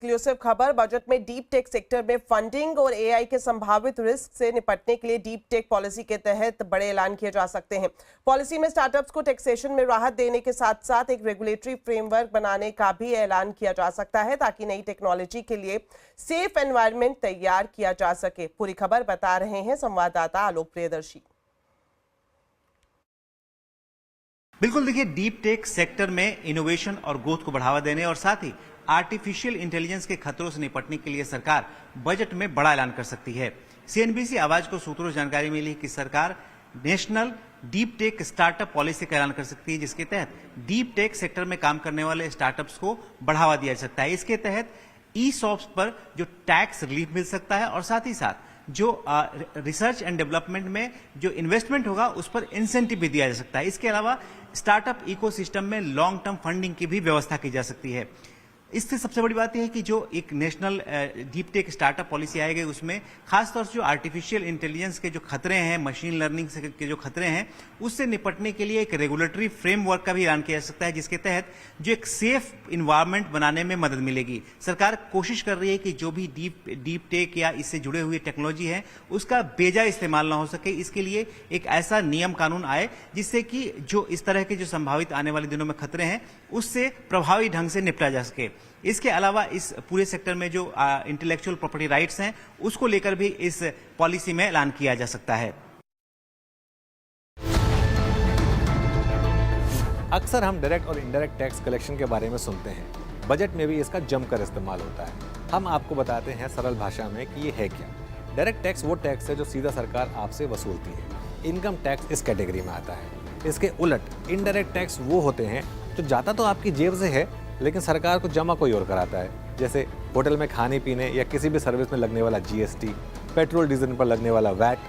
Exclusive खबर। Budget में deep tech sector में फंडिंग और एआई के संभावित रिस्क से निपटने के लिए डीप टेक पॉलिसी के तहत बड़े ऐलान किए जा सकते हैं। पॉलिसी में स्टार्टअप्स को टैक्सेशन में राहत देने के साथ साथ एक रेगुलेटरी फ्रेमवर्क बनाने का भी ऐलान किया जा सकता है ताकि नई टेक्नोलॉजी के लिए सेफ एनवायरनमेंट तैयार किया जा सके। पूरी खबर बता रहे हैं संवाददाता आलोक प्रियदर्शी। बिल्कुल, देखिए, डीप टेक सेक्टर में इनोवेशन और ग्रोथ को बढ़ावा देने और साथ ही आर्टिफिशियल इंटेलिजेंस के खतरों से निपटने के लिए सरकार बजट में बड़ा ऐलान कर सकती है। सीएनबीसी आवाज को सूत्रों से जानकारी मिली कि सरकार national deep tech startup policy का ऐलान कर सकती है, जिसके तहत डीप टेक सेक्टर में काम करने वाले स्टार्टअप्स को बढ़ावा दिया जा सकता है। इसके तहत ई शॉप्स पर जो टैक्स रिलीफ मिल सकता है और साथ ही साथ जो रिसर्च एंड डेवलपमेंट में जो इन्वेस्टमेंट होगा उस पर इंसेंटिव भी दिया जा सकता है। इसके अलावा स्टार्टअप इकोसिस्टम में लॉन्ग टर्म फंडिंग की भी व्यवस्था की जा सकती है। इससे सबसे बड़ी बात यह है कि जो एक national deep tech startup policy आई गई उसमें खासतौर से जो आर्टिफिशियल इंटेलिजेंस के जो खतरे हैं, मशीन लर्निंग के जो खतरे हैं, उससे निपटने के लिए एक रेगुलेटरी फ्रेमवर्क का भी ऐलान किया जा सकता है, जिसके तहत जो एक सेफ इन्वायरमेंट बनाने में मदद मिलेगी। सरकार कोशिश कर रही है कि जो भी डीप टेक या इससे जुड़े हुए टेक्नोलॉजी है उसका बेजा इस्तेमाल ना हो सके। इसके लिए एक ऐसा नियम कानून आए जिससे कि जो इस तरह के जो संभावित आने वाले दिनों में खतरे हैं उससे प्रभावी ढंग से निपटा जा सके। इसके अलावा इस पूरे सेक्टर में जो इंटेलेक्चुअल प्रॉपर्टी राइट्स हैं उसको लेकर भी इस पॉलिसी में ऐलान किया जा सकता है। अक्सर हम डायरेक्ट और इनडायरेक्ट टैक्स कलेक्शन के बारे में सुनते हैं, बजट में भी इसका जमकर इस्तेमाल होता है। हम आपको बताते हैं सरल भाषा में कि ये है क्या। डायरेक्ट टैक्स वो टैक्स है जो सीधा सरकार आपसे वसूलती है। इनकम टैक्स इस कैटेगरी में आता है। इसके उलट इनडायरेक्ट टैक्स वो होते हैं जो जाता तो आपकी जेब से है लेकिन सरकार को जमा कोई और कराता है, जैसे होटल में खाने पीने या किसी भी सर्विस में लगने वाला जीएसटी, पेट्रोल डीजल पर लगने वाला वैट,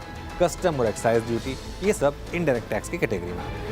कस्टम और एक्साइज ड्यूटी, ये सब इनडायरेक्ट टैक्स की कैटेगरी में आते हैं।